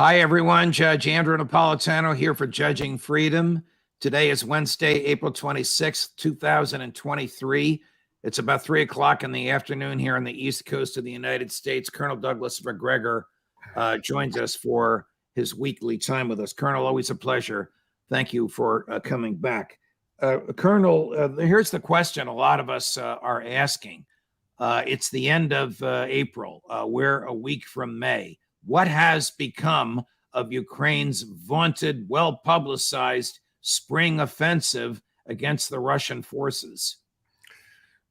Hi, everyone. Judge Andrew Napolitano here for Judging Freedom. Today is Wednesday, April 26th, 2023. It's about 3 o'clock in the afternoon here on the East Coast of the United States. Colonel Douglas Macgregor joins us for his weekly time with us. Colonel, always a pleasure. Thank you for coming back. Colonel, here's the question a lot of us are asking. It's the end of April. We're a week from May. What has become of Ukraine's vaunted, well-publicized spring offensive against the Russian forces?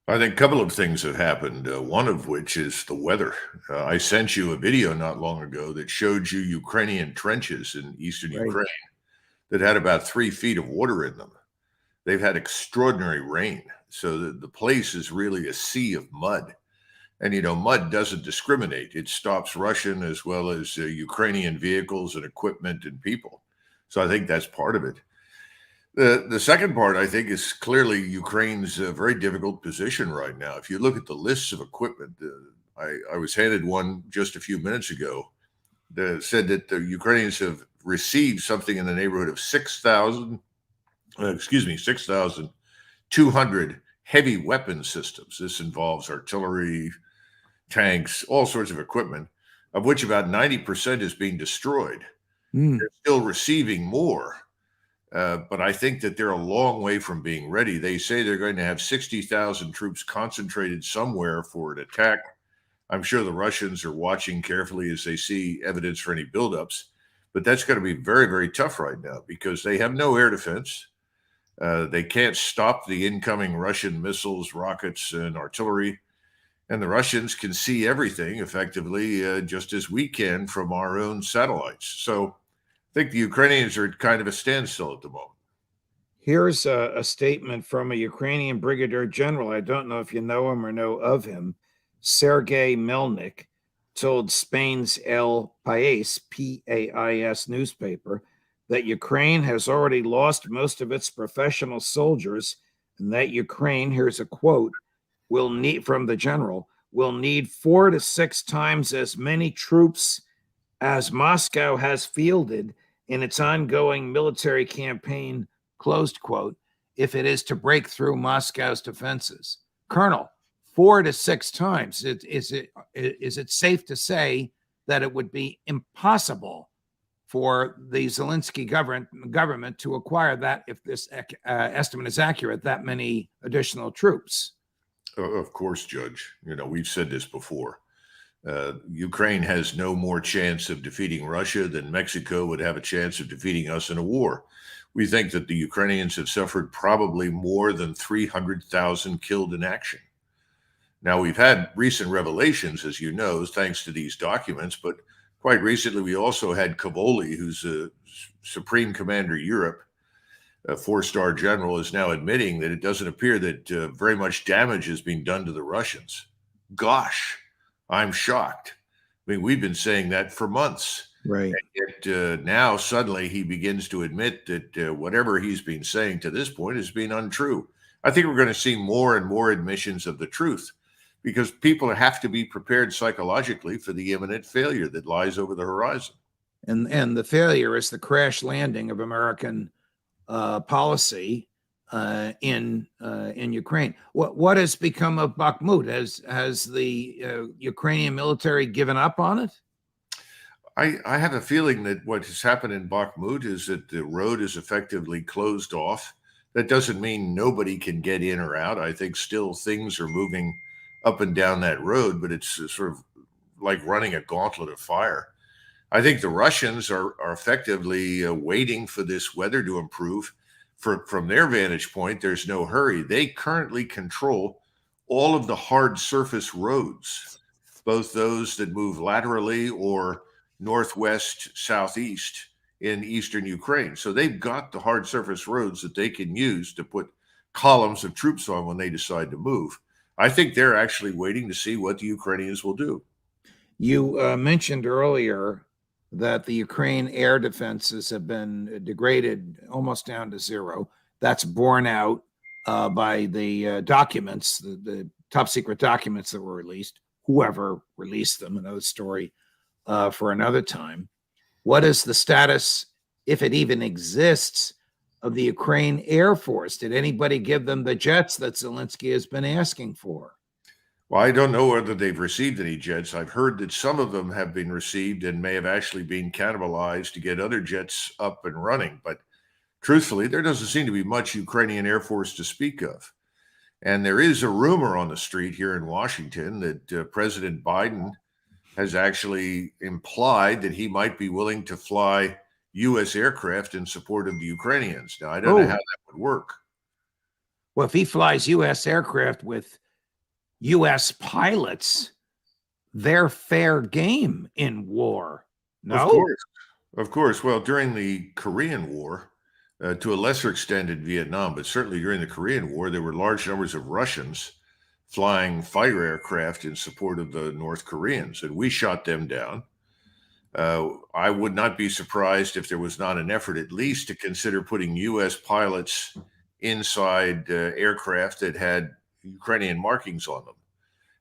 I think a couple of things have happened, one of which is the weather. I sent you a video not long ago that showed you Ukrainian trenches in eastern Ukraine that had about 3 feet of water in them. They've had extraordinary rain, so the place is really a sea of mud. And, mud doesn't discriminate. It stops Russian as well as Ukrainian vehicles and equipment and people. So I think that's part of it. The second part, I think, is clearly Ukraine's very difficult position right now. If you look at the lists of equipment, I was handed one just a few minutes ago that said that the Ukrainians have received something in the neighborhood of 6,200 heavy weapon systems. This involves artillery, tanks, all sorts of equipment, of which about 90% is being destroyed. They're still receiving more. But I think that they're a long way from being ready. They say they're going to have 60,000 troops concentrated somewhere for an attack. I'm sure the Russians are watching carefully as they see evidence for any buildups. But that's going to be very, very tough right now because they have no air defense. They can't stop the incoming Russian missiles, rockets, and artillery. And the Russians can see everything effectively, just as we can from our own satellites. So I think the Ukrainians are at kind of a standstill at the moment. Here's a statement from a Ukrainian brigadier general. I don't know if you know him or know of him. Sergei Melnik told Spain's El País, P-A-I-S newspaper, that Ukraine has already lost most of its professional soldiers and that Ukraine, here's a quote, will need, from the general, will need 4 to 6 times as many troops as Moscow has fielded in its ongoing military campaign, closed quote, if it is to break through Moscow's defenses. Colonel, 4 to 6 times. Is it safe to say that it would be impossible for the Zelenskyy government to acquire that, if this estimate is accurate, that many additional troops? Of course, Judge. We've said this before. Ukraine has no more chance of defeating Russia than Mexico would have a chance of defeating us in a war. We think that the Ukrainians have suffered probably more than 300,000 killed in action. Now, we've had recent revelations, as you know, thanks to these documents, but quite recently we also had Cavoli, who's a Supreme Commander Europe, a 4-star general, is now admitting that it doesn't appear that very much damage has been done to the Russians. Gosh, I'm shocked. I mean, we've been saying that for months. Right. And yet now suddenly he begins to admit that whatever he's been saying to this point has been untrue. I think we're going to see more and more admissions of the truth because people have to be prepared psychologically for the imminent failure that lies over the horizon. And the failure is the crash landing of American policy in Ukraine. What has become of Bakhmut? Has the Ukrainian military given up on it? I have a feeling that what has happened in Bakhmut is that the road is effectively closed off. That doesn't mean nobody can get in or out. I think still things are moving up and down that road, but it's sort of like running a gauntlet of fire. I think the Russians are effectively waiting for this weather to improve. From their vantage point, there's no hurry. They currently control all of the hard surface roads, both those that move laterally or northwest, southeast in eastern Ukraine. So they've got the hard surface roads that they can use to put columns of troops on when they decide to move. I think they're actually waiting to see what the Ukrainians will do. You mentioned earlier that the Ukraine air defenses have been degraded almost down to zero. That's borne out by the documents, the top secret documents that were released. Whoever released them, another story for another time. what is the status, if it even exists, of the Ukraine Air Force? Did anybody give them the jets that Zelenskyy has been asking for? Well, I don't know whether they've received any jets. I've heard that some of them have been received and may have actually been cannibalized to get other jets up and running. But truthfully, there doesn't seem to be much Ukrainian Air Force to speak of. And there is a rumor on the street here in Washington that President Biden has actually implied that he might be willing to fly U.S. aircraft in support of the Ukrainians. Now, I don't know how that would work. Well, if he flies U.S. aircraft with U.S. pilots, they're fair game in war. No? Of course. Well, during the Korean War, to a lesser extent in Vietnam, but certainly during the Korean War, there were large numbers of Russians flying fighter aircraft in support of the North Koreans, and we shot them down. I would not be surprised if there was not an effort at least to consider putting U.S. pilots inside aircraft that had Ukrainian markings on them.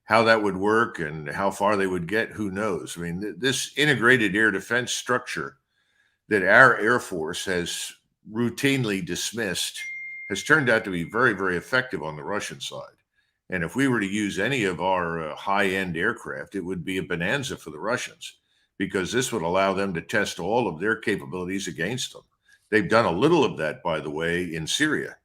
How that would work and how far they would get, who knows? I mean, this integrated air defense structure that our Air Force has routinely dismissed has turned out to be very, very effective on the Russian side. And if we were to use any of our high-end aircraft, it would be a bonanza for the Russians, because this would allow them to test all of their capabilities against them. They've done a little of that, by the way, in Syria,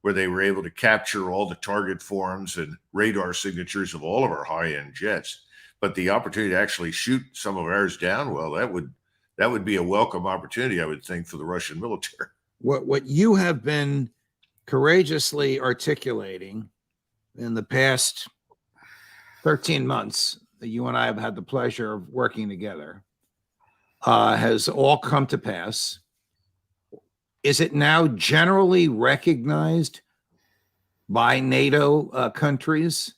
where they were able to capture all the target forms and radar signatures of all of our high-end jets. But the opportunity to actually shoot some of ours down, well, that would be a welcome opportunity, I would think, for the Russian military. What you have been courageously articulating in the past 13 months that you and I have had the pleasure of working together has all come to pass. Is it now generally recognized by NATO countries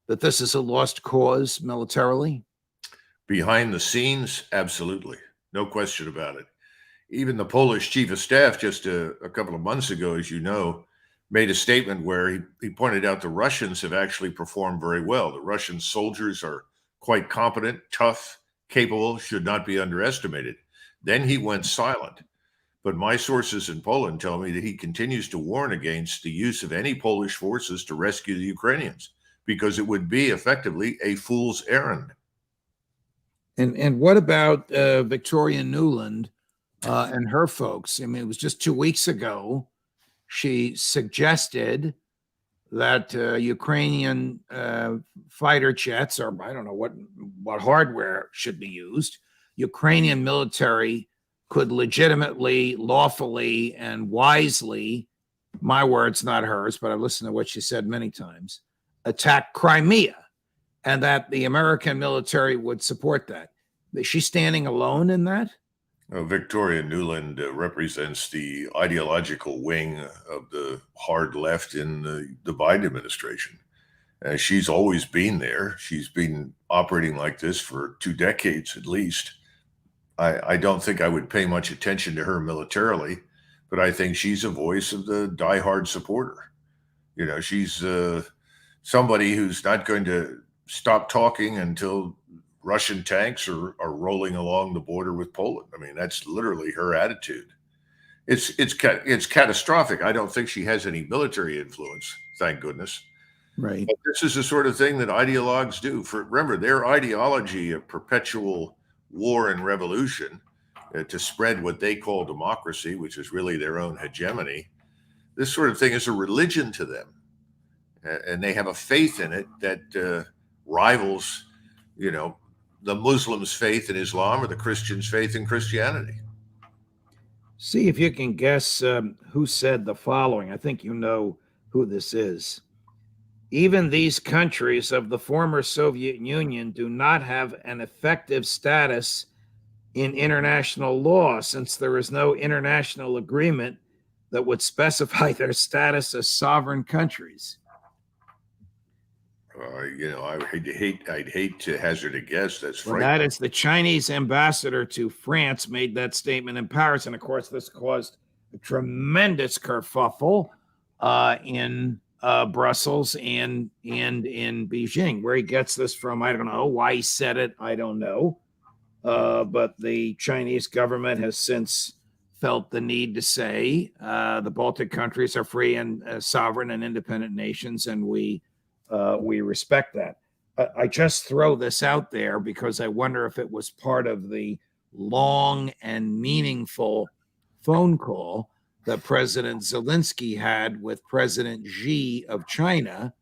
that this is a lost cause militarily? Behind the scenes, absolutely. No question about it. Even the Polish chief of staff just a couple of months ago, as you know, made a statement where he pointed out the Russians have actually performed very well. The Russian soldiers are quite competent, tough, capable, should not be underestimated. Then he went silent. But my sources in Poland tell me that he continues to warn against the use of any Polish forces to rescue the Ukrainians, because it would be effectively a fool's errand. And what about Victoria Nuland and her folks? I mean, it was just 2 weeks ago she suggested that Ukrainian fighter jets, or I don't know what hardware should be used, Ukrainian military could legitimately, lawfully, and wisely, my words, not hers, but I've listened to what she said many times, attack Crimea, and that the American military would support that. Is she standing alone in that? Victoria Nuland represents the ideological wing of the hard left in the Biden administration. She's always been there. She's been operating like this for 2 decades at least. I don't think I would pay much attention to her militarily, but I think she's a voice of the diehard supporter. You know, she's somebody who's not going to stop talking until Russian tanks are rolling along the border with Poland. I mean, that's literally her attitude. It's catastrophic. I don't think she has any military influence, thank goodness. Right. But this is the sort of thing that ideologues do. Remember, their ideology of perpetual war and revolution to spread what they call democracy, which is really their own hegemony. This sort of thing is a religion to them, and they have a faith in it that rivals, the Muslims' faith in Islam or the Christians' faith in Christianity. See if you can guess who said the following. I think you know who this is. Even these countries of the former Soviet Union do not have an effective status in international law, since there is no international agreement that would specify their status as sovereign countries. I'd hate to hazard a guess. That's well, that is the Chinese ambassador to France made that statement in Paris, and of course, this caused a tremendous kerfuffle in Brussels and in Beijing. Where he gets this from, I don't know. Why he said it, I don't know. but the Chinese government has since felt the need to say the Baltic countries are free and sovereign and independent nations, and we respect that. I just throw this out there because I wonder if it was part of the long and meaningful phone call that President Zelenskyy had with President Xi of China,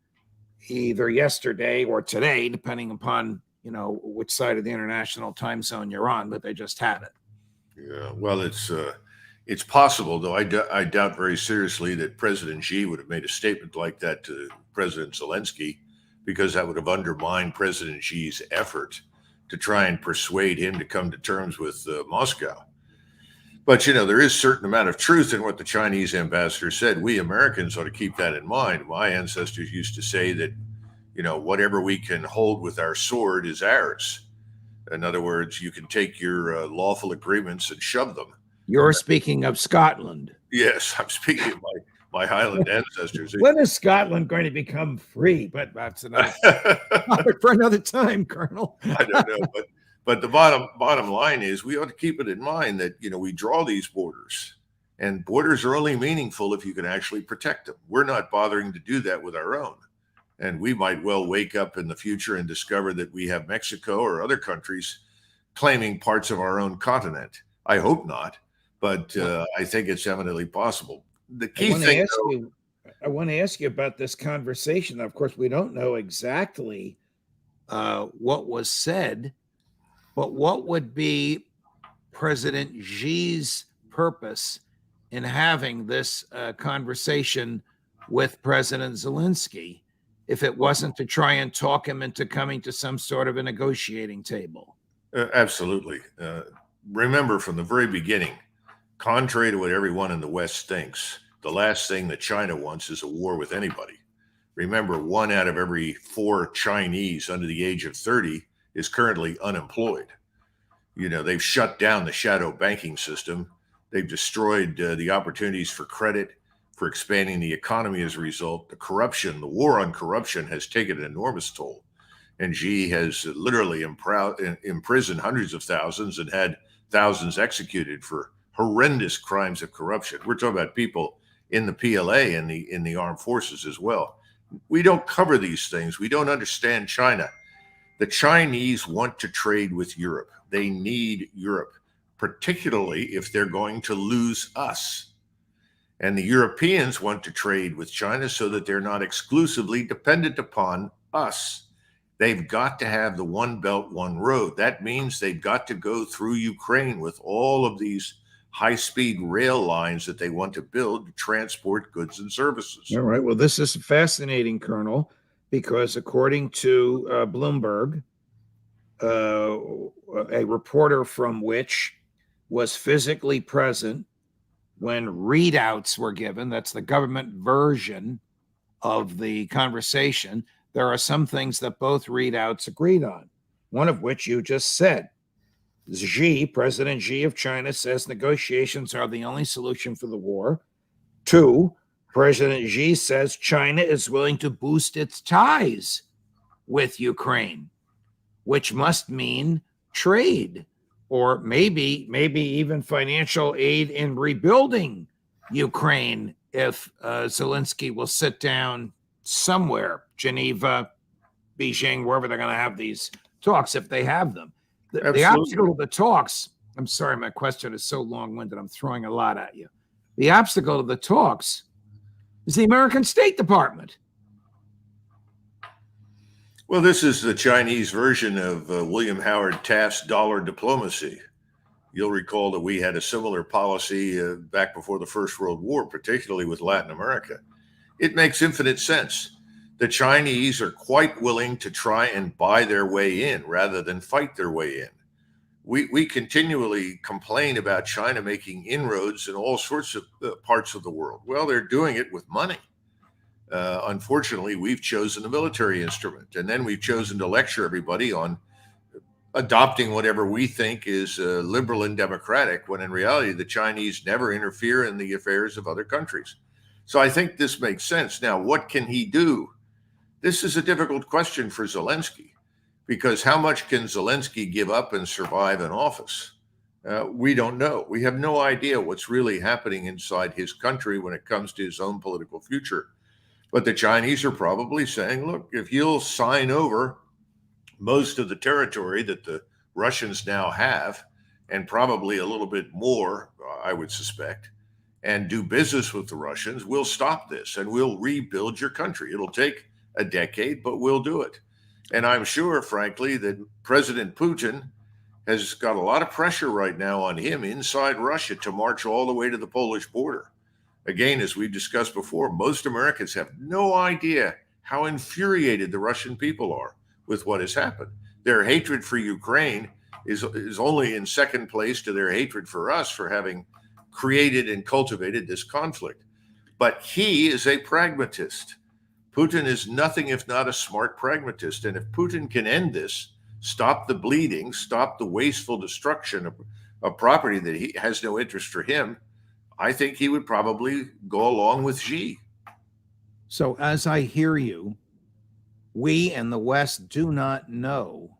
either yesterday or today, depending upon which side of the international time zone you're on. But they just had it. Yeah, well, it's possible, though. I doubt very seriously that President Xi would have made a statement like that to President Zelensky, because that would have undermined President Xi's effort to try and persuade him to come to terms with Moscow. But, there is a certain amount of truth in what the Chinese ambassador said. We Americans ought to keep that in mind. My ancestors used to say that, whatever we can hold with our sword is ours. In other words, you can take your lawful agreements and shove them. You're speaking of Scotland. Yes, I'm speaking of my Highland ancestors. When is Scotland going to become free? But that's another topic for another time, Colonel. I don't know, but the bottom line is we ought to keep it in mind that we draw these borders, and borders are only meaningful if you can actually protect them. We're not bothering to do that with our own, and we might well wake up in the future and discover that we have Mexico or other countries claiming parts of our own continent. I hope not, but I think it's eminently possible. The key thing, I want to ask you about this conversation. Of course, we don't know exactly what was said, but what would be President Xi's purpose in having this conversation with President Zelensky if it wasn't to try and talk him into coming to some sort of a negotiating table? Absolutely. Remember from the very beginning, contrary to what everyone in the West thinks, the last thing that China wants is a war with anybody. Remember, 1 out of every 4 Chinese under the age of 30 is currently unemployed. They've shut down the shadow banking system. They've destroyed the opportunities for credit, for expanding the economy as a result. The war on corruption has taken an enormous toll. And Xi has literally imprisoned hundreds of thousands and had thousands executed for horrendous crimes of corruption. We're talking about people in the PLA and in the armed forces as well. We don't cover these things. We don't understand China. The Chinese want to trade with Europe. They need Europe, particularly if they're going to lose us. And the Europeans want to trade with China so that they're not exclusively dependent upon us. They've got to have the one belt, one road. That means they've got to go through Ukraine with all of these high-speed rail lines that they want to build to transport goods and services. All right. Well, this is fascinating, Colonel, because according to Bloomberg, a reporter from which was physically present when readouts were given, that's the government version of the conversation, there are some things that both readouts agreed on, one of which you just said. President Xi of China says negotiations are the only solution for the war. 2, President Xi says China is willing to boost its ties with Ukraine, which must mean trade, or maybe even financial aid in rebuilding Ukraine if Zelensky will sit down somewhere, Geneva, Beijing, wherever they're going to have these talks, if they have them. The obstacle to the talks, I'm sorry, my question is so long-winded, I'm throwing a lot at you. The obstacle to the talks is the American State Department. Well, this is the Chinese version of William Howard Taft's dollar diplomacy. You'll recall that we had a similar policy back before the First World War, particularly with Latin America. It makes infinite sense. The Chinese are quite willing to try and buy their way in rather than fight their way in. We continually complain about China making inroads in all sorts of parts of the world. Well, they're doing it with money. Unfortunately, we've chosen the military instrument, and then we've chosen to lecture everybody on adopting whatever we think is liberal and democratic, when in reality, the Chinese never interfere in the affairs of other countries. So I think this makes sense. Now, what can he do? This is a difficult question for Zelensky. because how much can Zelensky give up and survive in office? We don't know. We have no idea what's really happening inside his country when it comes to his own political future. But the Chinese are probably saying, look, if you'll sign over most of the territory that the Russians now have, and probably a little bit more, I would suspect, and do business with the Russians, we'll stop this and we'll rebuild your country. It'll take a decade, but we'll do it. And I'm sure, frankly, that President Putin has got a lot of pressure right now on him inside Russia to march all the way to the Polish border. Again, as we've discussed before, most Americans have no idea how infuriated the Russian people are with what has happened. Their hatred for Ukraine is only in second place to their hatred for us for having created and cultivated this conflict. But he is a pragmatist. Putin is nothing if not a smart pragmatist. And if Putin can end this, stop the bleeding, stop the wasteful destruction of property that he has no interest for him, I think he would probably go along with Xi. So as I hear you, we in the West do not know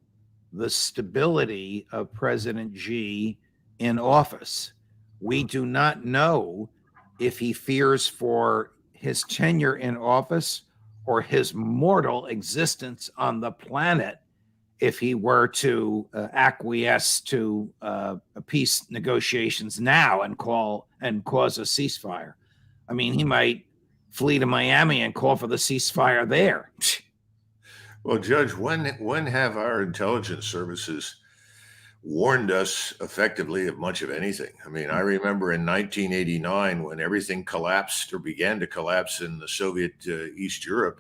the stability of President Xi in office. We do not know if he fears for his tenure in office or his mortal existence on the planet if he were to acquiesce to peace negotiations now and cause a ceasefire. I mean, he might flee to Miami and call for the ceasefire there. Well, Judge, when have our intelligence services warned us effectively of much of anything? I mean, I remember in 1989 when everything collapsed or began to collapse in the Soviet East Europe,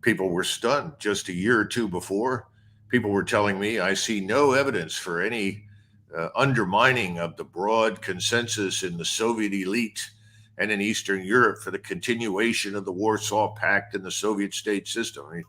people were stunned. Just a year or two before, people were telling me, I see no evidence for any undermining of the broad consensus in the Soviet elite and in Eastern Europe for the continuation of the Warsaw Pact and the Soviet state system. I mean,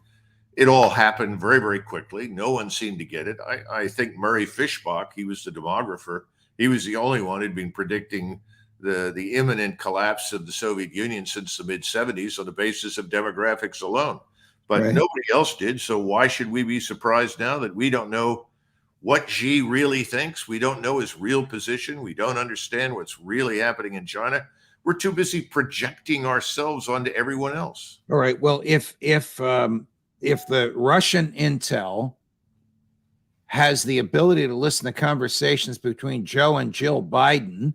it all happened very, very quickly. No one seemed to get it. I think Murray Fishbach, he was the demographer. He was the only one who'd been predicting the imminent collapse of the Soviet Union since the mid-'70s on the basis of demographics alone. But Right. nobody else did. So why should we be surprised now that we don't know what Xi really thinks? We don't know his real position. We don't understand what's really happening in China. We're too busy projecting ourselves onto everyone else. All right. Well, if the Russian intel has the ability to listen to conversations between Joe and Jill Biden,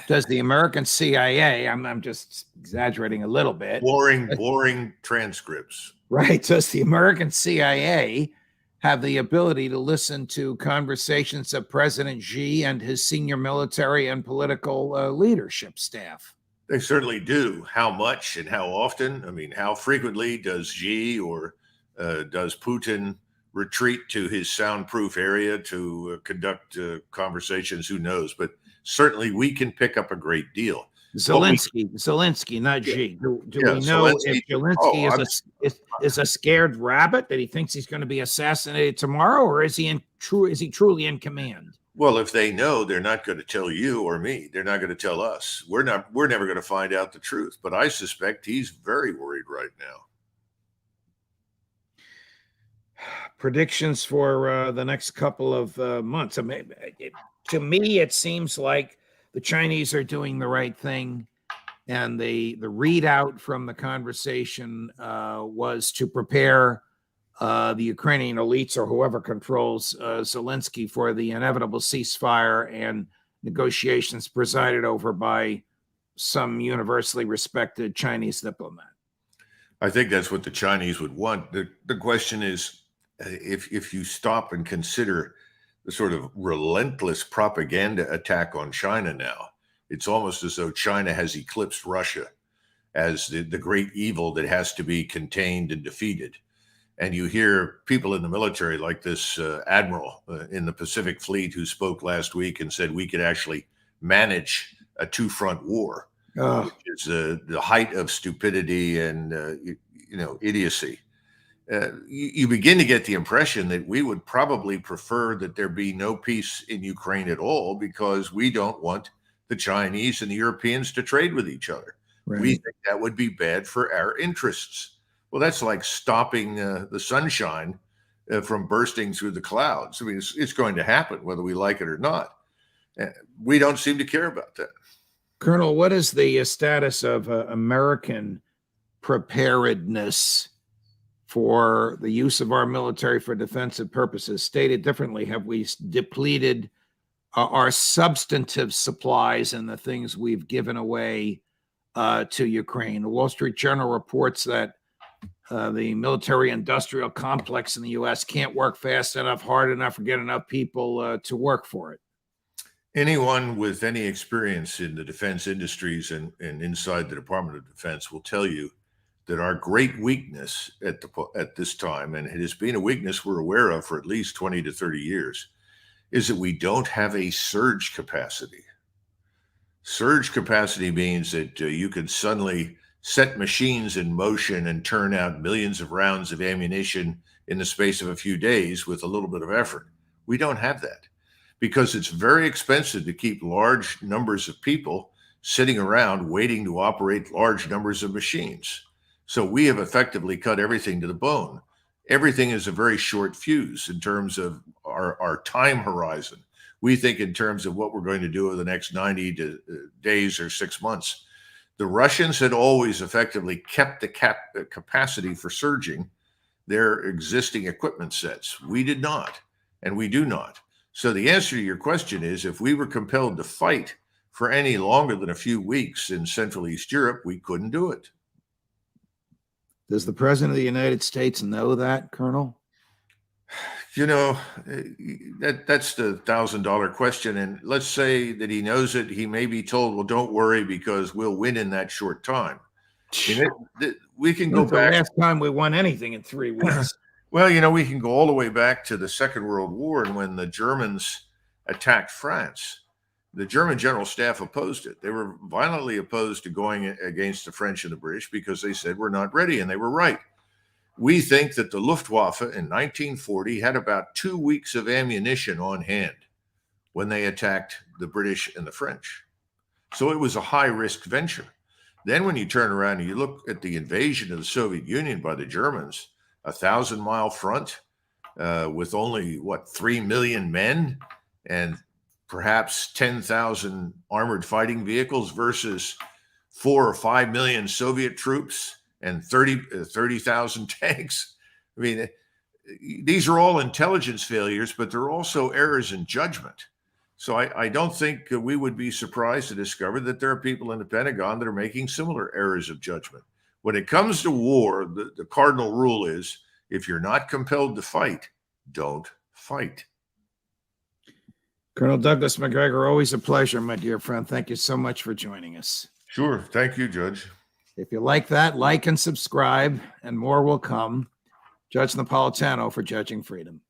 does the American CIA, I'm just exaggerating a little bit. Boring transcripts. Right. Does the American CIA have the ability to listen to conversations of President Xi and his senior military and political leadership staff? They certainly do. How much and how often? I mean, how frequently does Xi or does Putin retreat to his soundproof area to conduct conversations? Who knows? But certainly we can pick up a great deal. Zelensky, not Xi. Do we know Zelensky, if Zelensky is a scared rabbit that he thinks he's going to be assassinated tomorrow, or is he truly in command? Well, if they know, they're not going to tell you or me. They're not going to tell us. We're never going to find out the truth. But I suspect he's very worried right now. Predictions for the next couple of months. I mean, to me, it seems like the Chinese are doing the right thing, and the readout from the conversation was to prepare the Ukrainian elites or whoever controls Zelensky for the inevitable ceasefire and negotiations presided over by some universally respected Chinese diplomat. I think that's what the Chinese would want. The question is, if you stop and consider the sort of relentless propaganda attack on China now, it's almost as though China has eclipsed Russia as the great evil that has to be contained and defeated. And you hear people in the military like this admiral in the Pacific Fleet who spoke last week and said we could actually manage a two-front war, which is the height of stupidity and idiocy. You begin to get the impression that we would probably prefer that there be no peace in Ukraine at all because we don't want the Chinese and the Europeans to trade with each other. Right. We think that would be bad for our interests. Well, that's like stopping the sunshine from bursting through the clouds. I mean, it's going to happen whether we like it or not. We don't seem to care about that. Colonel, what is the status of American preparedness for the use of our military for defensive purposes? Stated differently, have we depleted our substantive supplies and the things we've given away to Ukraine? The Wall Street Journal reports that the military-industrial complex in the U.S. can't work fast enough, hard enough, or get enough people to work for it. Anyone with any experience in the defense industries and inside the Department of Defense will tell you that our great weakness at this time, and it has been a weakness we're aware of for at least 20 to 30 years, is that we don't have a surge capacity. Surge capacity means that you can suddenly set machines in motion and turn out millions of rounds of ammunition in the space of a few days with a little bit of effort. We don't have that because it's very expensive to keep large numbers of people sitting around waiting to operate large numbers of machines. So we have effectively cut everything to the bone. Everything is a very short fuse in terms of our time horizon. We think in terms of what we're going to do over the next 90 days or 6 months. The Russians had always effectively kept the capacity for surging their existing equipment sets. We did not, and we do not. So the answer to your question is, if we were compelled to fight for any longer than a few weeks in Central East Europe, we couldn't do it. Does the President of the United States know that, Colonel? You know, that's the $1,000 question. And let's say that he knows it. He may be told, well, don't worry because we'll win in that short time. We can go back. The last time we won anything in 3 weeks. Well, you know, we can go all the way back to the Second World War and when the Germans attacked France. The German General Staff opposed it. They were violently opposed to going against the French and the British because they said we're not ready, and they were right. We think that the Luftwaffe in 1940 had about 2 weeks of ammunition on hand when they attacked the British and the French. So it was a high-risk venture. Then when you turn around and you look at the invasion of the Soviet Union by the Germans, a 1,000-mile front with only, 3 million men and perhaps 10,000 armored fighting vehicles versus 4 or 5 million Soviet troops and 30,000 tanks. I mean, these are all intelligence failures, but they're also errors in judgment. So I don't think we would be surprised to discover that there are people in the Pentagon that are making similar errors of judgment. When it comes to war, the cardinal rule is, if you're not compelled to fight, don't fight. Colonel Douglas Macgregor, always a pleasure, my dear friend. Thank you so much for joining us. Sure. Thank you, Judge. If you like that, like and subscribe, and more will come. Judge Napolitano for Judging Freedom.